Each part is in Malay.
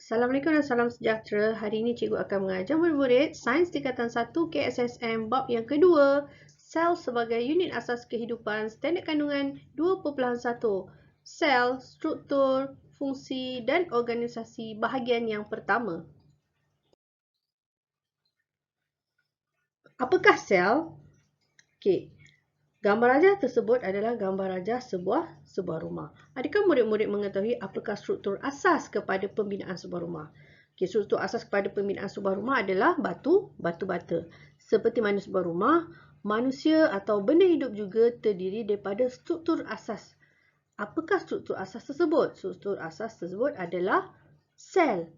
Assalamualaikum dan salam sejahtera. Hari ini cikgu akan mengajar murid-murid Sains Tingkatan 1 KSSM bab yang kedua, Sel sebagai unit asas kehidupan, standard kandungan 2.1. Sel, struktur, fungsi dan organisasi bahagian yang pertama. Apakah sel? Okey. Gambar rajah tersebut adalah gambar rajah sebuah rumah. Adakah murid-murid mengetahui apakah struktur asas kepada pembinaan sebuah rumah? Okey, struktur asas kepada pembinaan sebuah rumah adalah batu bata. Seperti mana sebuah rumah, manusia atau benda hidup juga terdiri daripada struktur asas. Apakah struktur asas tersebut? Struktur asas tersebut adalah sel.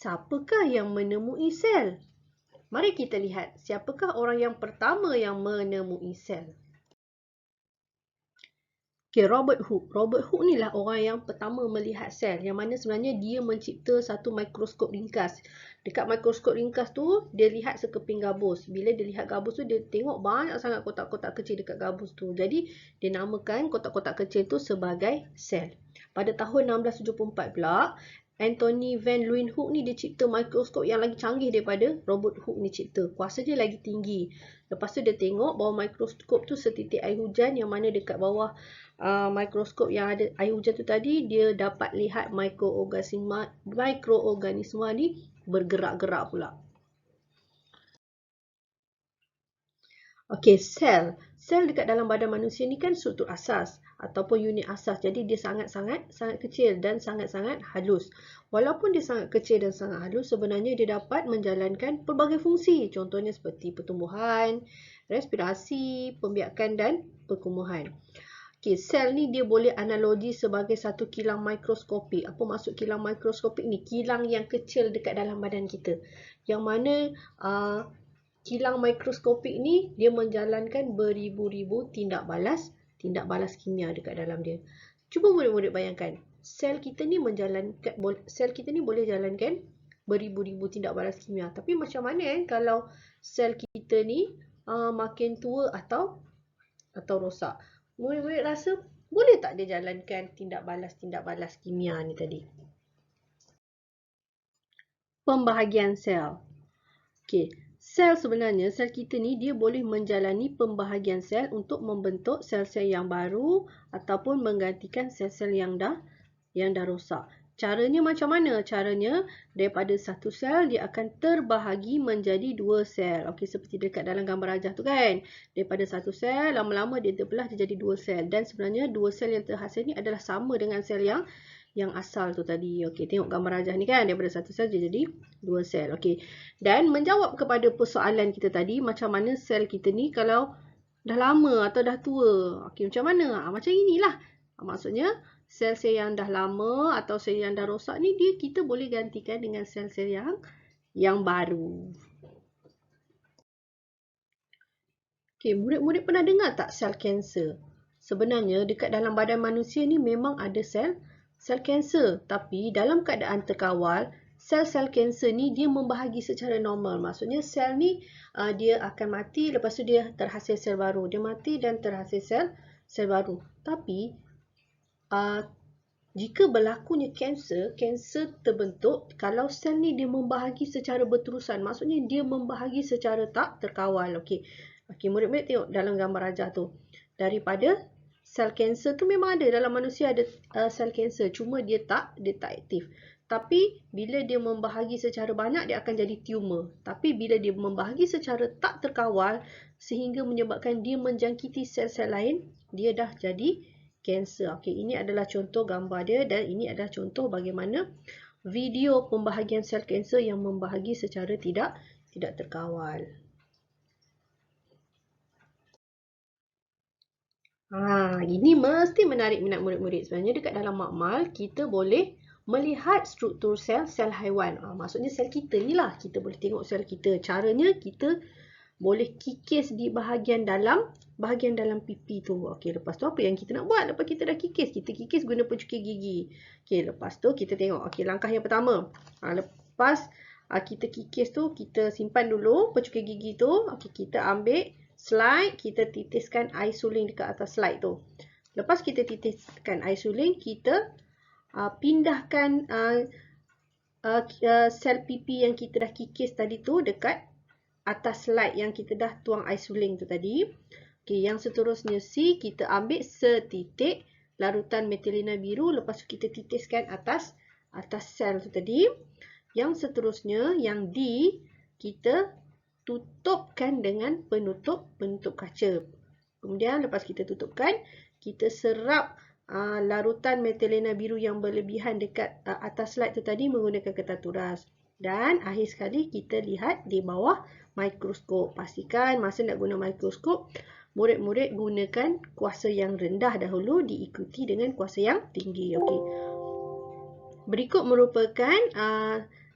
Siapakah yang menemui sel? Mari kita lihat siapakah orang yang pertama yang menemui sel. Okay, Robert Hooke. Robert Hooke ni lah orang yang pertama melihat sel, yang mana sebenarnya dia mencipta satu mikroskop ringkas. Dekat mikroskop ringkas tu, dia lihat sekeping gabus. Bila dia lihat gabus tu, dia tengok banyak sangat kotak-kotak kecil dekat gabus tu. Jadi, dia namakan kotak-kotak kecil tu sebagai sel. Pada tahun 1674 pula, Anthony Van Leeuwenhoek ni dia cipta mikroskop yang lagi canggih daripada Robert Hooke ni cipta. Kuasa dia lagi tinggi. Lepas tu dia tengok bawah mikroskop tu setitik air hujan, yang mana dekat bawah mikroskop yang ada air hujan tu tadi, dia dapat lihat mikroorganisma ni bergerak-gerak pula. Okey, sel. Sel dekat dalam badan manusia ni kan struktur asas ataupun unit asas. Jadi dia sangat-sangat kecil dan sangat-sangat halus. Walaupun dia sangat kecil dan sangat halus, sebenarnya dia dapat menjalankan pelbagai fungsi. Contohnya seperti pertumbuhan, respirasi, pembiakan dan perkumuhan. Okey, sel ni dia boleh analogi sebagai satu kilang mikroskopik. Apa maksud kilang mikroskopik ni? Kilang yang kecil dekat dalam badan kita. Yang mana kilang mikroskopik ni dia menjalankan beribu-ribu tindak balas kimia dekat dalam dia. Cuba murid-murid bayangkan, sel kita ni boleh jalankan beribu-ribu tindak balas kimia. Tapi macam mana kalau sel kita ni makin tua atau rosak? Murid-murid rasa boleh tak dia jalankan tindak balas kimia ni tadi? Pembahagian sel. Okey, sel sebenarnya, sel kita ni dia boleh menjalani pembahagian sel untuk membentuk sel-sel yang baru ataupun menggantikan sel-sel yang dah rosak. Caranya macam mana? Caranya daripada satu sel dia akan terbahagi menjadi dua sel. Okey, seperti dekat dalam gambar rajah tu kan. Daripada satu sel, lama-lama dia terbelah dia jadi dua sel. Dan sebenarnya dua sel yang terhasil ni adalah sama dengan sel yang asal tu tadi. Okey, tengok gambar rajah ni kan, daripada satu sel dia jadi dua sel. Okey. Dan menjawab kepada persoalan kita tadi, macam mana sel kita ni kalau dah lama atau dah tua. Okey, macam mana? Macam inilah. Maksudnya sel-sel yang dah lama atau sel yang dah rosak ni kita boleh gantikan dengan sel-sel yang baru. Okey, murid-murid pernah dengar tak sel kanser? Sebenarnya dekat dalam badan manusia ni memang ada sel kanser, tapi dalam keadaan terkawal, sel-sel kanser ni dia membahagi secara normal. Maksudnya sel ni dia akan mati, lepas tu dia terhasil sel baru. Dia mati dan terhasil sel baru. Tapi jika berlakunya kanser terbentuk kalau sel ni dia membahagi secara berterusan. Maksudnya dia membahagi secara tak terkawal. Okey, murid-murid tengok dalam gambar rajah tu. Daripada sel kanser tu memang ada dalam manusia, ada sel kanser, cuma dia tak aktif. Tapi bila dia membahagi secara banyak, dia akan jadi tumor. Tapi bila dia membahagi secara tak terkawal sehingga menyebabkan dia menjangkiti sel-sel lain, dia dah jadi kanser. Okey, ini adalah contoh gambar dia dan ini adalah contoh bagaimana video pembahagian sel kanser yang membahagi secara tidak terkawal. Ini mesti menarik minat murid-murid. Sebenarnya dekat dalam makmal kita boleh melihat struktur sel haiwan. Maksudnya sel kita ni lah, kita boleh tengok sel kita. Caranya kita boleh kikis di bahagian dalam pipi tu. Okey, lepas tu apa yang kita nak buat? Lepas kita dah kikis, kita kikis guna pencukir gigi. Okey, lepas tu kita tengok. Okey, langkah yang pertama. Lepas kita kikis tu, kita simpan dulu pencukir gigi tu. Okey, kita ambil slide, kita titiskan air suling dekat atas slide tu. Lepas kita titiskan air suling, kita pindahkan sel PP yang kita dah kikis tadi tu dekat atas slide yang kita dah tuang isoling tu tadi. Okey, yang seterusnya C, kita ambil setitik larutan metilena biru, lepas tu kita titiskan atas sel tu tadi. Yang seterusnya, yang D, kita tutupkan dengan penutup kaca. Kemudian lepas kita tutupkan, kita serap larutan metilena biru yang berlebihan dekat atas slide tu tadi menggunakan kertas turas. Dan akhir sekali kita lihat di bawah mikroskop. Pastikan masa nak guna mikroskop, murid-murid gunakan kuasa yang rendah dahulu diikuti dengan kuasa yang tinggi. Okey. Berikut merupakan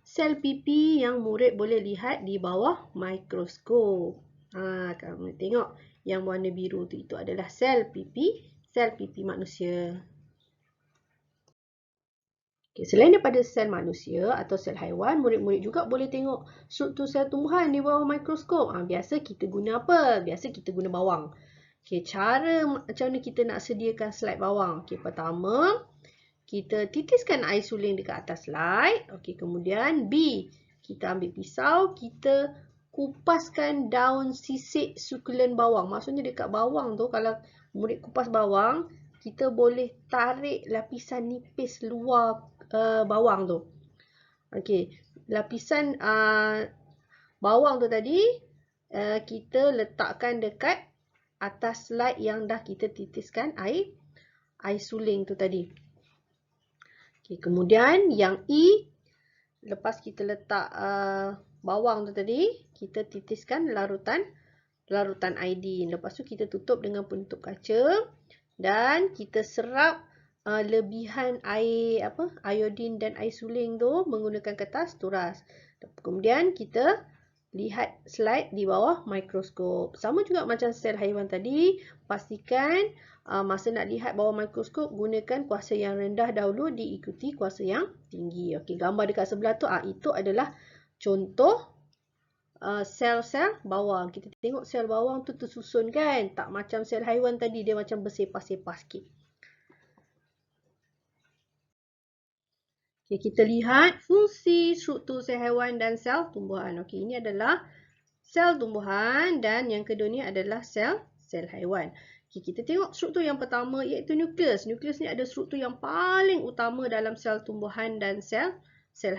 sel PP yang murid boleh lihat di bawah mikroskop. Kamu tengok yang warna biru tu, itu adalah sel PP manusia. Okay, selain daripada sel manusia atau sel haiwan, murid-murid juga boleh tengok struktur sel tumbuhan di bawah mikroskop. Biasa kita guna apa? Biasa kita guna bawang. Okay, macam mana kita nak sediakan slide bawang? Okay, pertama, kita titiskan air suling dekat atas slide. Okay, kemudian B, kita ambil pisau, kita kupaskan daun sisik sukulen bawang. Maksudnya dekat bawang tu, kalau murid kupas bawang, kita boleh tarik lapisan nipis luar bawang tu. Okey, lapisan bawang tu tadi kita letakkan dekat atas slide yang dah kita titiskan air suling tu tadi. Okey, kemudian yang E, lepas kita letak bawang tu tadi, kita titiskan larutan iodin. Lepas tu kita tutup dengan penutup kaca dan kita serap lebihan air iodin dan air suling tu menggunakan kertas turas. Kemudian kita lihat slide di bawah mikroskop. Sama juga macam sel haiwan tadi, pastikan masa nak lihat bawah mikroskop gunakan kuasa yang rendah dahulu diikuti kuasa yang tinggi. Okey, gambar dekat sebelah tu itu adalah contoh sel-sel bawang. Kita tengok sel bawang tu tersusun kan, tak macam sel haiwan tadi, dia macam bersepah-sepah sikit. Okay, kita lihat fungsi struktur sel haiwan dan sel tumbuhan. Okey, ini adalah sel tumbuhan dan yang kedua ni adalah sel haiwan. Okay, kita tengok struktur yang pertama iaitu nukleus. Nukleus ni ada struktur yang paling utama dalam sel tumbuhan dan sel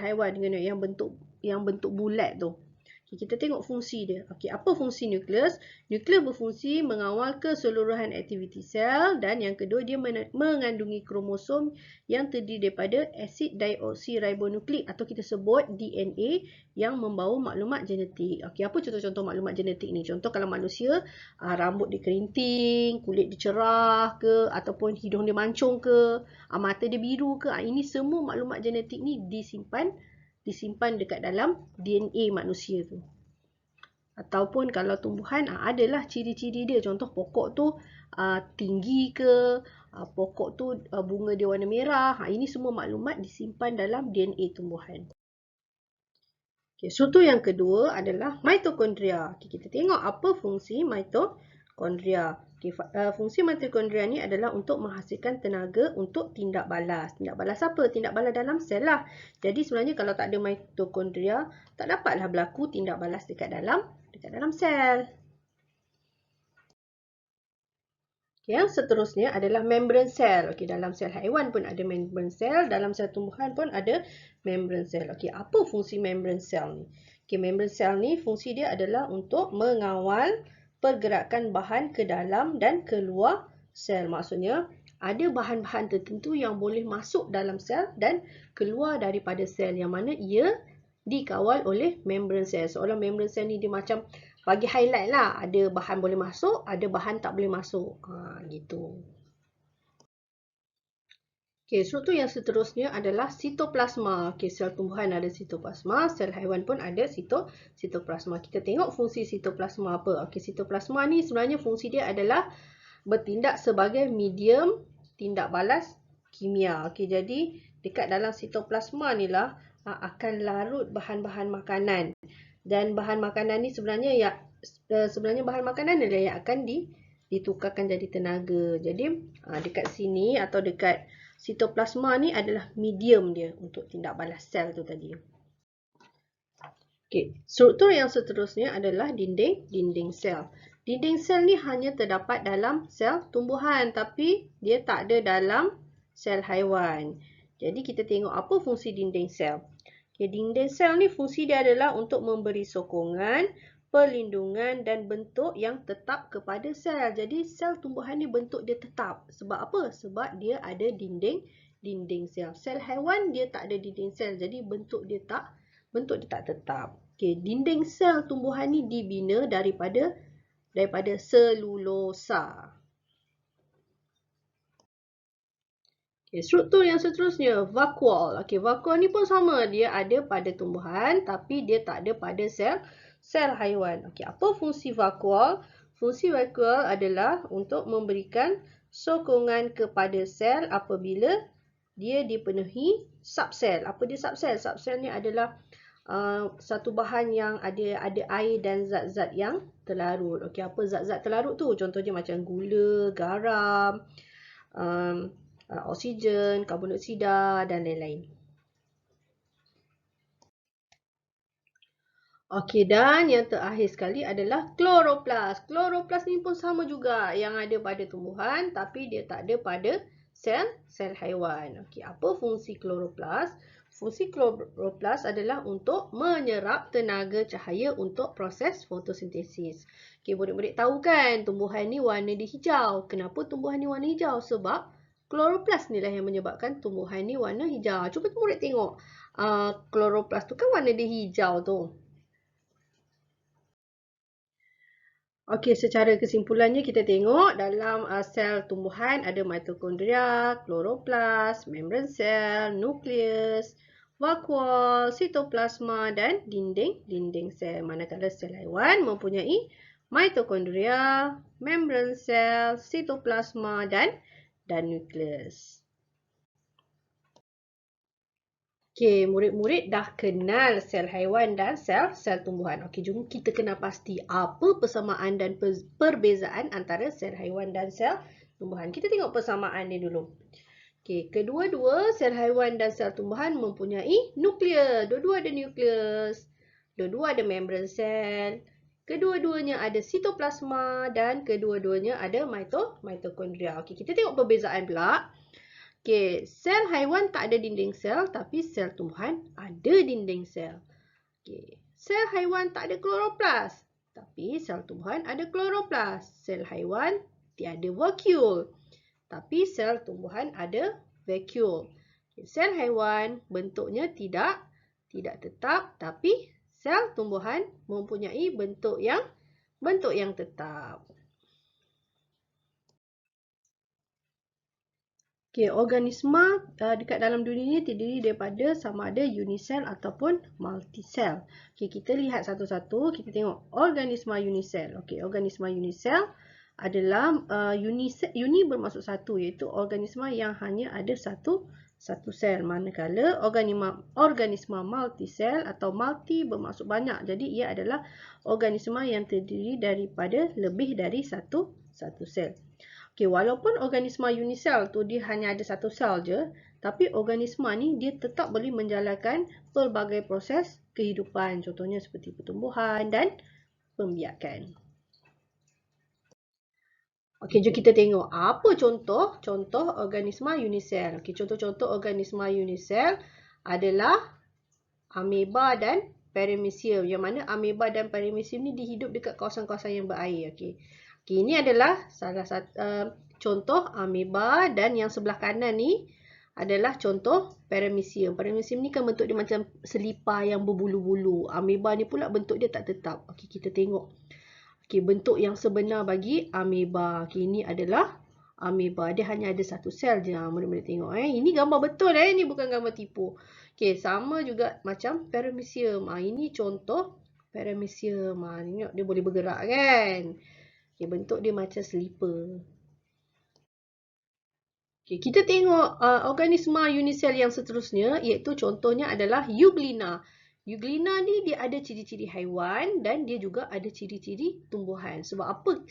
haiwan dengan yang bentuk bulat tu. Okay, kita tengok fungsi dia. Okey, apa fungsi nukleus? Nukleus berfungsi mengawal keseluruhan aktiviti sel dan yang kedua dia mengandungi kromosom yang terdiri daripada asid deoksiribonukleik atau kita sebut DNA yang membawa maklumat genetik. Okey, apa contoh-contoh maklumat genetik ni? Contoh kalau manusia rambut dia kerinting, kulit dia cerah ke, ataupun hidung dia mancung ke, mata dia biru ke, ini semua maklumat genetik ni disimpan dekat dalam DNA manusia tu. Ataupun kalau tumbuhan adalah ciri-ciri dia. Contoh pokok tu tinggi ke, pokok tu bunga dia warna merah. Ini semua maklumat disimpan dalam DNA tumbuhan. Okay, struktur yang kedua adalah mitokondria. Okay, kita tengok apa fungsi mitokondria. Okay, fungsi mitokondria ni adalah untuk menghasilkan tenaga untuk tindak balas. Tindak balas apa? Tindak balas dalam sel lah. Jadi sebenarnya kalau tak ada mitokondria, tak dapatlah berlaku tindak balas dekat dalam sel. Okay, yang seterusnya adalah membran sel. Okay, dalam sel haiwan pun ada membran sel, dalam sel tumbuhan pun ada membran sel. Okay, apa fungsi membran sel ni? Okay, membran sel ni fungsi dia adalah untuk mengawal pergerakan bahan ke dalam dan keluar sel. Maksudnya, ada bahan-bahan tertentu yang boleh masuk dalam sel dan keluar daripada sel yang mana ia dikawal oleh membran sel. Seolah membran sel ni dia macam bagi highlight lah. Ada bahan boleh masuk, ada bahan tak boleh masuk. Gitu. Okay, struktur yang seterusnya adalah sitoplasma. Okay, sel tumbuhan ada sitoplasma, sel haiwan pun ada sitoplasma. Kita tengok fungsi sitoplasma apa. Okay, sitoplasma ni sebenarnya fungsi dia adalah bertindak sebagai medium tindak balas kimia. Okay, jadi dekat dalam sitoplasma ni lah akan larut bahan-bahan makanan. Dan bahan makanan ni sebenarnya bahan makanan yang akan ditukarkan jadi tenaga. Jadi dekat sini atau dekat Sitoplasma ni adalah medium dia untuk tindak balas sel tu tadi. Okey, struktur yang seterusnya adalah dinding sel. Dinding sel ni hanya terdapat dalam sel tumbuhan tapi dia tak ada dalam sel haiwan. Jadi kita tengok apa fungsi dinding sel. Okay, dinding sel ni fungsi dia adalah untuk memberi sokongan, perlindungan dan bentuk yang tetap kepada sel. Jadi sel tumbuhan ni bentuk dia tetap. Sebab apa? Sebab dia ada dinding sel. Sel haiwan dia tak ada dinding sel. Jadi bentuk dia tak tetap. Okay, dinding sel tumbuhan ni dibina daripada selulosa. Okay, struktur yang seterusnya, vakuol. Okay, vakuol ni pun sama. Dia ada pada tumbuhan tapi dia tak ada pada sel haiwan. Okay, apa fungsi vakuol? Fungsi vakuol adalah untuk memberikan sokongan kepada sel apabila dia dipenuhi subsel. Apa dia subsel? Subsel ni adalah satu bahan yang ada air dan zat-zat yang terlarut. Okey, apa zat-zat terlarut tu? Contohnya macam gula, garam, oksigen, karbon dioksida dan lain-lain. Okey, dan yang terakhir sekali adalah kloroplas. Kloroplas ni pun sama juga yang ada pada tumbuhan tapi dia tak ada pada sel haiwan. Okey, apa fungsi kloroplas? Fungsi kloroplas adalah untuk menyerap tenaga cahaya untuk proses fotosintesis. Okey, murid-murid tahu kan tumbuhan ni warna dia hijau. Kenapa tumbuhan ni warna hijau? Sebab kloroplas ni lah yang menyebabkan tumbuhan ni warna hijau. Cuba murid tengok. Kloroplas tu kan warna dia hijau tu. Okey, secara kesimpulannya kita tengok dalam sel tumbuhan ada mitokondria, kloroplas, membran sel, nukleus, vakuol, sitoplasma dan dinding sel. Manakala sel haiwan mempunyai mitokondria, membran sel, sitoplasma dan nukleus. Okey, murid-murid dah kenal sel haiwan dan sel tumbuhan. Okey, jom kita kena pasti apa persamaan dan perbezaan antara sel haiwan dan sel tumbuhan. Kita tengok persamaan dia dulu. Okey, kedua-dua sel haiwan dan sel tumbuhan mempunyai nukleus. Dua-dua ada nukleus. Dua-dua ada membran sel. Kedua-duanya ada sitoplasma dan kedua-duanya ada mitokondria. Okey, kita tengok perbezaan pula. Okey, sel haiwan tak ada dinding sel tapi sel tumbuhan ada dinding sel. Okey, sel haiwan tak ada kloroplas tapi sel tumbuhan ada kloroplas. Sel haiwan tiada vakuol tapi sel tumbuhan ada vakuol. Okay, sel haiwan bentuknya tidak tetap tapi sel tumbuhan mempunyai bentuk yang tetap. Okay, organisma dekat dalam dunia ini terdiri daripada sama ada unisel ataupun multisel. Okay, kita lihat satu-satu. Kita tengok organisma unisel. Okay, organisma unisel adalah uni bermaksud satu, iaitu organisma yang hanya ada satu sel. Manakala organisma multisel atau multi bermaksud banyak. Jadi ia adalah organisma yang terdiri daripada lebih dari satu sel. Okay, walaupun organisma unisel tu dia hanya ada satu sel je, tapi organisma ni dia tetap boleh menjalankan pelbagai proses kehidupan. Contohnya seperti pertumbuhan dan pembiakan. Okey, jom kita tengok apa contoh organisma unisel. Okey, contoh-contoh organisma unisel adalah ameba dan paramecium. Yang mana ameba dan paramecium ni dihidup dekat kawasan-kawasan yang berair. Okey. Okay, ini adalah salah satu contoh ameba dan yang sebelah kanan ni adalah contoh paramecium. Paramecium ni kan bentuk dia macam selipar yang berbulu-bulu. Ameba ni pula bentuk dia tak tetap. Okey, kita tengok. Okey, bentuk yang sebenar bagi ameba. Okey, ini adalah ameba. Dia hanya ada satu sel je. Murid-murid tengok. Ini gambar betul. Ini bukan gambar tipu. Okey, sama juga macam paramecium. Ini contoh paramecium. Tengok dia boleh bergerak kan. Okay, bentuk dia macam selipar. Okay, kita tengok organisma unisel yang seterusnya, iaitu contohnya adalah Euglena. Euglena ni dia ada ciri-ciri haiwan dan dia juga ada ciri-ciri tumbuhan. Sebab apa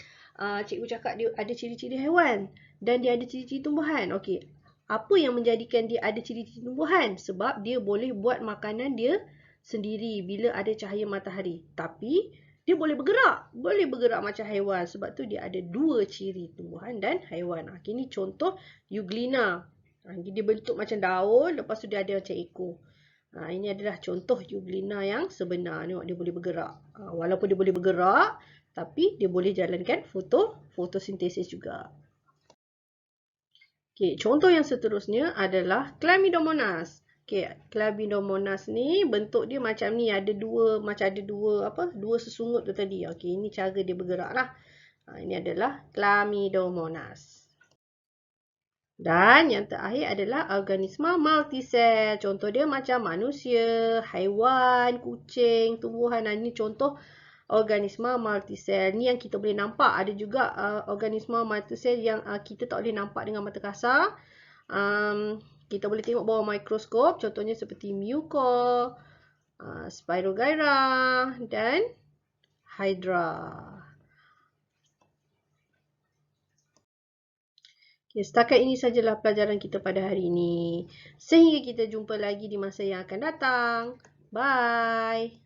cikgu cakap dia ada ciri-ciri haiwan dan dia ada ciri-ciri tumbuhan? Okey, Apa yang menjadikan dia ada ciri-ciri tumbuhan? Sebab dia boleh buat makanan dia sendiri bila ada cahaya matahari. Tapi dia boleh bergerak macam haiwan. Sebab tu dia ada dua ciri, tumbuhan dan haiwan. Ini contoh Euglena. Dia bentuk macam daun, lepas tu dia ada macam ekor. Ini adalah contoh Euglena yang sebenar. Tengok, dia boleh bergerak. Walaupun dia boleh bergerak, tapi dia boleh jalankan fotosintesis juga. Okay, contoh yang seterusnya adalah Chlamydomonas. Okay, Chlamydomonas ni bentuk dia macam ni, macam ada dua sesungut tu tadi. Okay, ini cara dia bergerak lah. Ini adalah Chlamydomonas. Dan yang terakhir adalah organisma multisel. Contoh dia macam manusia, haiwan, kucing, tumbuhan. Ini contoh organisma multisel. Ni yang kita boleh nampak. Ada juga organisma multisel yang kita tak boleh nampak dengan mata kasar. Kita boleh tengok bawah mikroskop. Contohnya seperti Mucor, Spirogyra dan Hydra. Okay, setakat ini sajalah pelajaran kita pada hari ini. Sehingga kita jumpa lagi di masa yang akan datang. Bye.